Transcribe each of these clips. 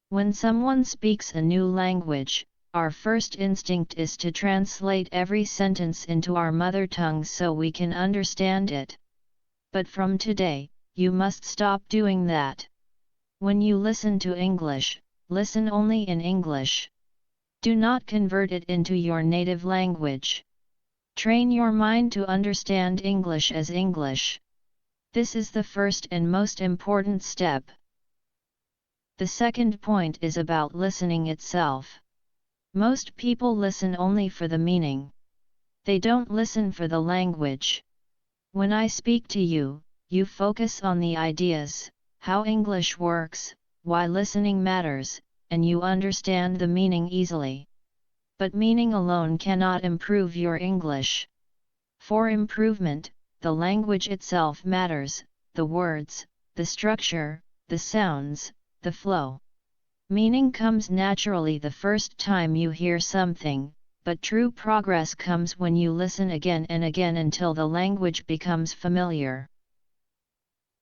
When someone speaks a new language, our first instinct is to translate every sentence into our mother tongue so we can understand it. But from today, you must stop doing that. When you listen to English, listen only in English. Do not convert it into your native language. Train your mind to understand English as English. This is the first and most important step. The second point is about listening itself. Most people listen only for the meaning. They don't listen for the language. When I speak to you, you focus on the ideas, how English works, why listening matters, and you understand the meaning easily. But meaning alone cannot improve your English. For improvement, the language itself matters, the words, the structure, the sounds, the flow. Meaning comes naturally the first time you hear something, but true progress comes when you listen again and again until the language becomes familiar.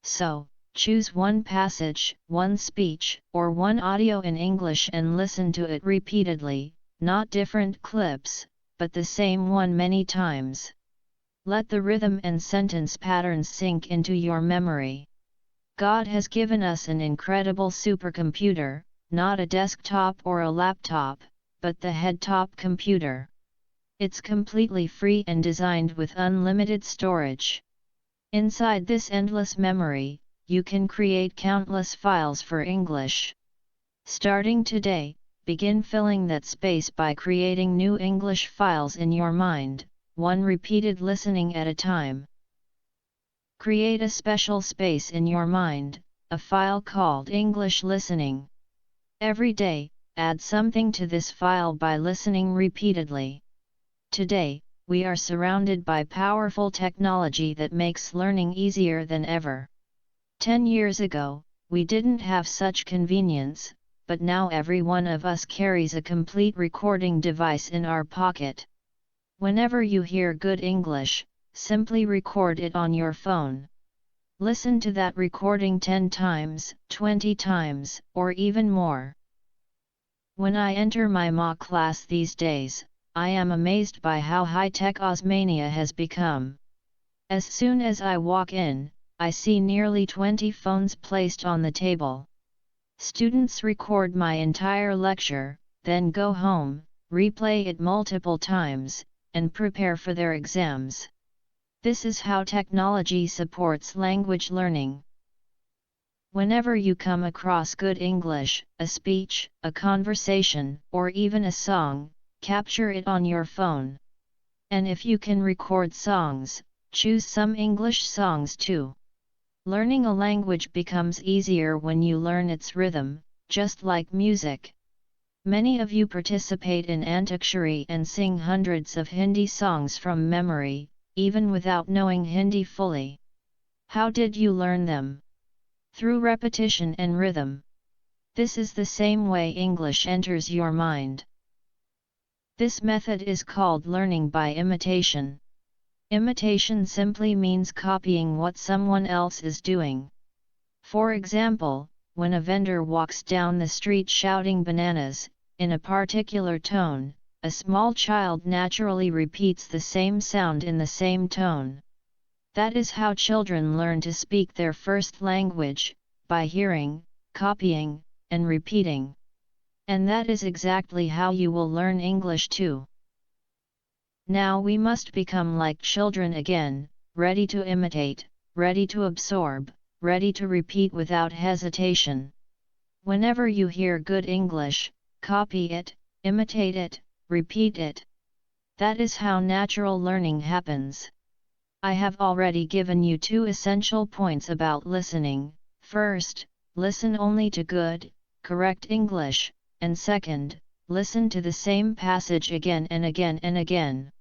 So, choose one passage, one speech, or one audio in English and listen to it repeatedly, not different clips, but the same one many times. Let the rhythm and sentence patterns sink into your memory. God has given us an incredible supercomputer, not a desktop or a laptop, but the head-top computer. It's completely free and designed with unlimited storage. Inside this endless memory, you can create countless files for English. Starting today, begin filling that space by creating new English files in your mind, one repeated listening at a time. Create a special space in your mind, a file called English Listening. Every day, add something to this file by listening repeatedly. Today, we are surrounded by powerful technology that makes learning easier than ever. 10 years ago, we didn't have such convenience, but now every one of us carries a complete recording device in our pocket. Whenever you hear good English, simply record it on your phone. Listen to that recording 10 times, 20 times, or even more. When I enter my mock class these days, I am amazed by how high-tech Osmania has become. As soon as I walk in, I see nearly 20 phones placed on the table. Students record my entire lecture, then go home, replay it multiple times, and prepare for their exams. This is how technology supports language learning. Whenever you come across good English, a speech, a conversation, or even a song, capture it on your phone. And if you can record songs, choose some English songs too. Learning a language becomes easier when you learn its rhythm, just like music. Many of you participate in Antakshari and sing hundreds of Hindi songs from memory, even without knowing Hindi fully. How did you learn them? Through repetition and rhythm. This is the same way English enters your mind. This method is called learning by imitation. Imitation simply means copying what someone else is doing. For example, when a vendor walks down the street shouting bananas, in a particular tone, a small child naturally repeats the same sound in the same tone. That is how children learn to speak their first language, by hearing, copying, and repeating. And that is exactly how you will learn English too. Now we must become like children again, ready to imitate, ready to absorb, ready to repeat without hesitation. Whenever you hear good English, copy it, imitate it, repeat it. That is how natural learning happens. I have already given you 2 essential points about listening. First, listen only to good, correct English, and second, listen to the same passage again and again and again.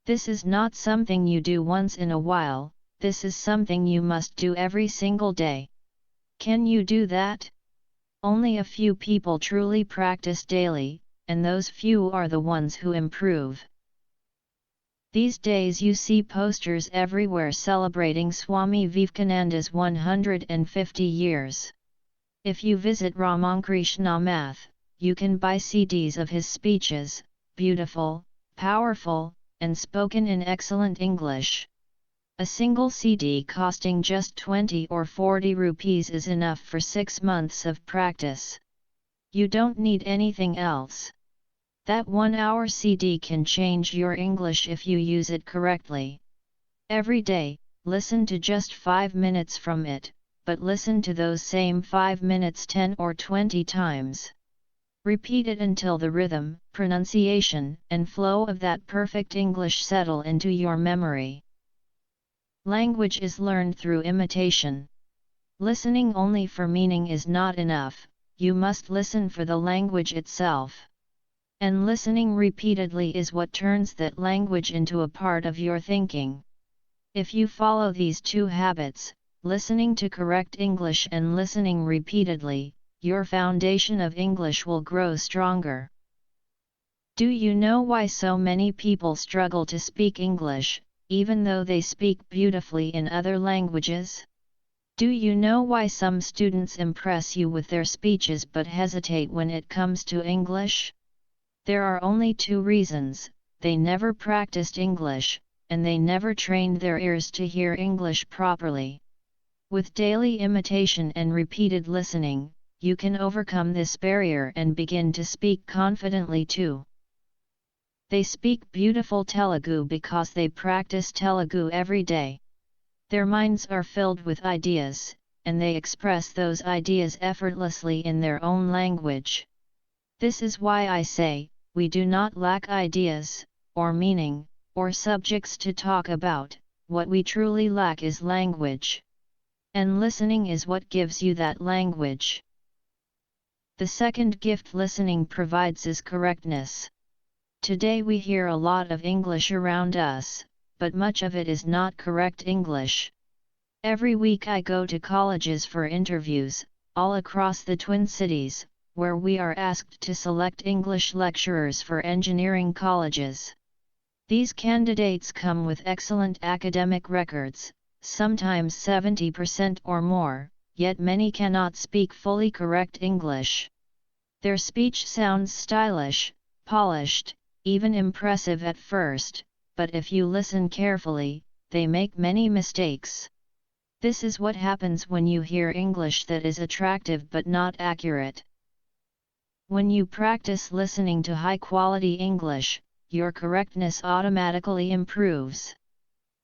This is not something you do once in a while, this is something you must do every single day. Can you do that? Only a few people truly practice daily, and those few are the ones who improve. These days you see posters everywhere celebrating Swami Vivekananda's 150 years. If you visit Ramakrishna Math, you can buy CDs of his speeches, beautiful, powerful, and spoken in excellent English. A single CD costing just 20 or 40 rupees is enough for 6 months of practice. You don't need anything else. That 1-hour CD can change your English if you use it correctly. Every day, listen to just 5 minutes from it, but listen to those same 5 minutes 10 or 20 times. Repeat it until the rhythm, pronunciation, and flow of that perfect English settle into your memory. Language is learned through imitation. Listening only for meaning is not enough, you must listen for the language itself. And listening repeatedly is what turns that language into a part of your thinking. If you follow these two habits, listening to correct English and listening repeatedly, your foundation of English will grow stronger. Do you know why so many people struggle to speak English, even though they speak beautifully in other languages? Do you know why some students impress you with their speeches but hesitate when it comes to English? There are only 2 reasons: they never practiced English, and they never trained their ears to hear English properly. With daily imitation and repeated listening, you can overcome this barrier and begin to speak confidently too. They speak beautiful Telugu because they practice Telugu every day. Their minds are filled with ideas, and they express those ideas effortlessly in their own language. This is why I say, we do not lack ideas, or meaning, or subjects to talk about. What we truly lack is language. And listening is what gives you that language. The second gift listening provides is correctness. Today we hear a lot of English around us, but much of it is not correct English. Every week I go to colleges for interviews, all across the Twin Cities, where we are asked to select English lecturers for engineering colleges. These candidates come with excellent academic records, sometimes 70% or more, yet many cannot speak fully correct English. Their speech sounds stylish, polished, even impressive at first, but if you listen carefully, they make many mistakes. This is what happens when you hear English that is attractive but not accurate. When you practice listening to high-quality English, your correctness automatically improves.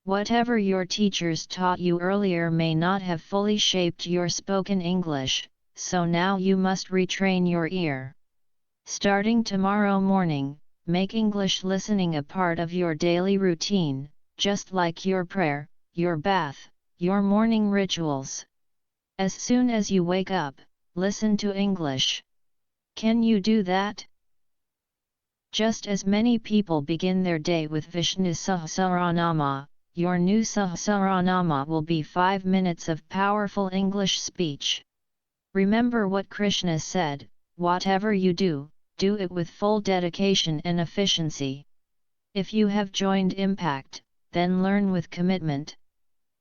Whatever your teachers taught you earlier may not have fully shaped your spoken English, so now you must retrain your ear. Starting tomorrow morning, make English listening a part of your daily routine, just like your prayer, your bath, your morning rituals. As soon as you wake up, listen to English. Can you do that? Just as many people begin their day with Vishnu Sahasranama, your new Sahasranama will be 5 minutes of powerful English speech. Remember what Krishna said, whatever you do, do it with full dedication and efficiency. If you have joined Impact, then learn with commitment.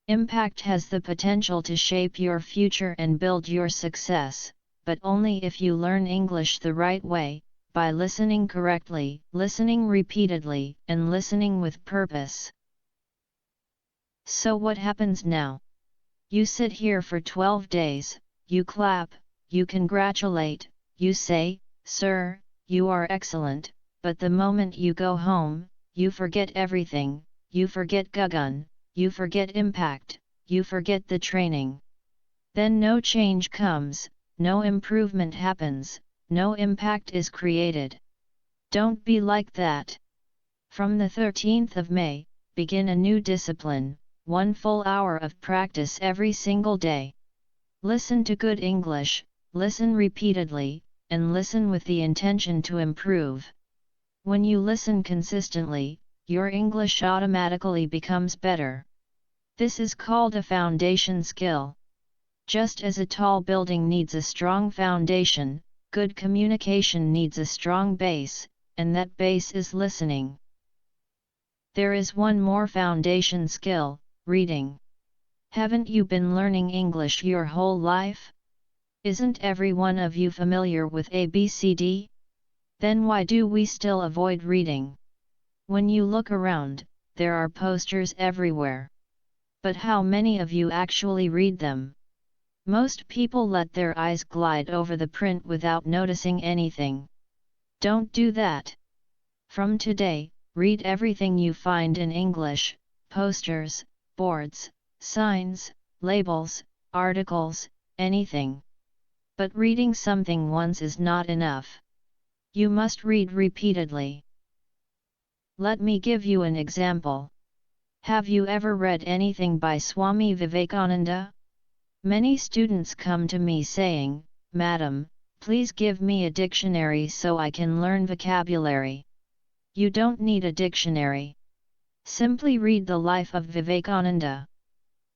Impact has the potential to shape your future and build your success, but only if you learn English the right way, by listening correctly, listening repeatedly, and listening with purpose. So what happens now? You sit here for 12 days, you clap, you congratulate, you say, "Sir, you are excellent," but the moment you go home, you forget everything, you forget Gugun, you forget Impact, you forget the training. Then no change comes, no improvement happens, no impact is created. Don't be like that. From the 13th of May, begin a new discipline, 1 full hour of practice every single day. Listen to good English, listen repeatedly, and listen with the intention to improve. When you listen consistently, your English automatically becomes better. This is called a foundation skill. Just as a tall building needs a strong foundation, good communication needs a strong base, and that base is listening. There is one more foundation skill, reading. Haven't you been learning English your whole life? Isn't every one of you familiar with ABCD? Then why do we still avoid reading? When you look around, there are posters everywhere. But how many of you actually read them? Most people let their eyes glide over the print without noticing anything. Don't do that. From today, read everything you find in English: posters, boards, signs, labels, articles, anything. But reading something once is not enough. You must read repeatedly. Let me give you an example. Have you ever read anything by Swami Vivekananda? Many students come to me saying, "Madam, please give me a dictionary so I can learn vocabulary." You don't need a dictionary. Simply read the life of Vivekananda.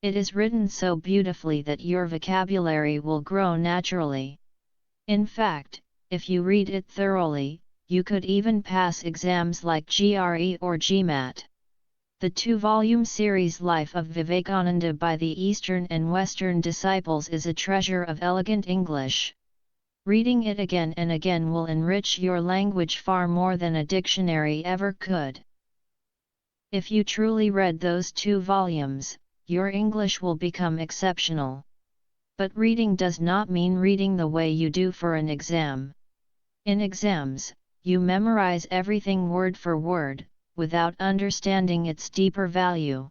It is written so beautifully that your vocabulary will grow naturally. In fact, if you read it thoroughly, you could even pass exams like GRE or GMAT. The 2-volume series Life of Vivekananda by the Eastern and Western Disciples is a treasure of elegant English. Reading it again and again will enrich your language far more than a dictionary ever could. If you truly read those 2 volumes, your English will become exceptional. But reading does not mean reading the way you do for an exam. In exams, you memorize everything word for word, without understanding its deeper value.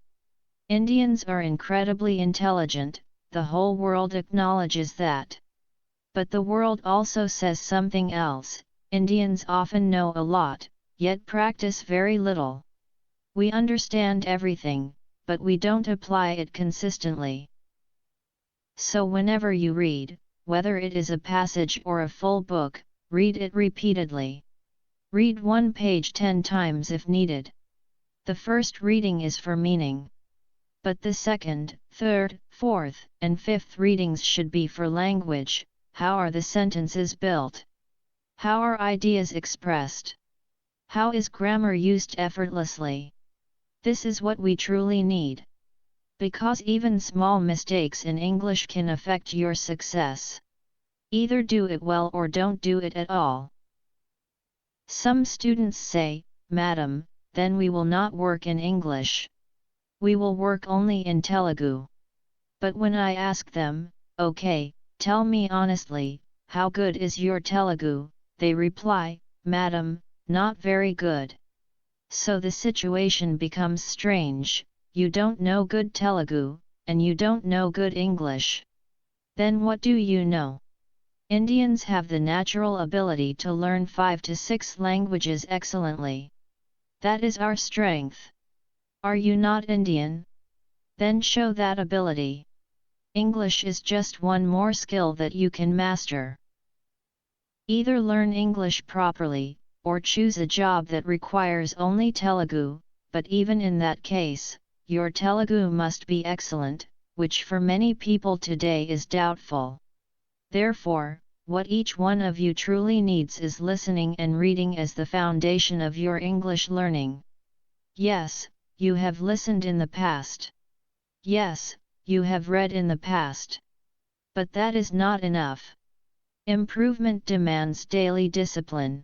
Indians are incredibly intelligent, the whole world acknowledges that. But the world also says something else: Indians often know a lot, yet practice very little. We understand everything, but we don't apply it consistently. So whenever you read, whether it is a passage or a full book, read it repeatedly. Read one page 10 times if needed. The first reading is for meaning. But the second, third, fourth, and fifth readings should be for language. How are the sentences built? How are ideas expressed? How is grammar used effortlessly? This is what we truly need. Because even small mistakes in English can affect your success. Either do it well or don't do it at all. Some students say, "Madam, then we will not work in English. We will work only in Telugu." But when I ask them, "Okay, tell me honestly, how good is your Telugu?" they reply, "Madam, not very good." So the situation becomes strange: you don't know good Telugu, and you don't know good English. Then what do you know? Indians have the natural ability to learn 5 to 6 languages excellently. That is our strength. Are you not Indian? Then show that ability. English is just one more skill that you can master. Either learn English properly, or choose a job that requires only Telugu, but even in that case, your Telugu must be excellent, which for many people today is doubtful. Therefore, what each one of you truly needs is listening and reading as the foundation of your English learning. Yes, you have listened in the past. Yes, you have read in the past. But that is not enough. Improvement demands daily discipline.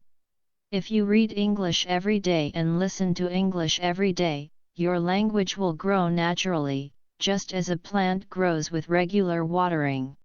If you read English every day and listen to English every day, your language will grow naturally, just as a plant grows with regular watering.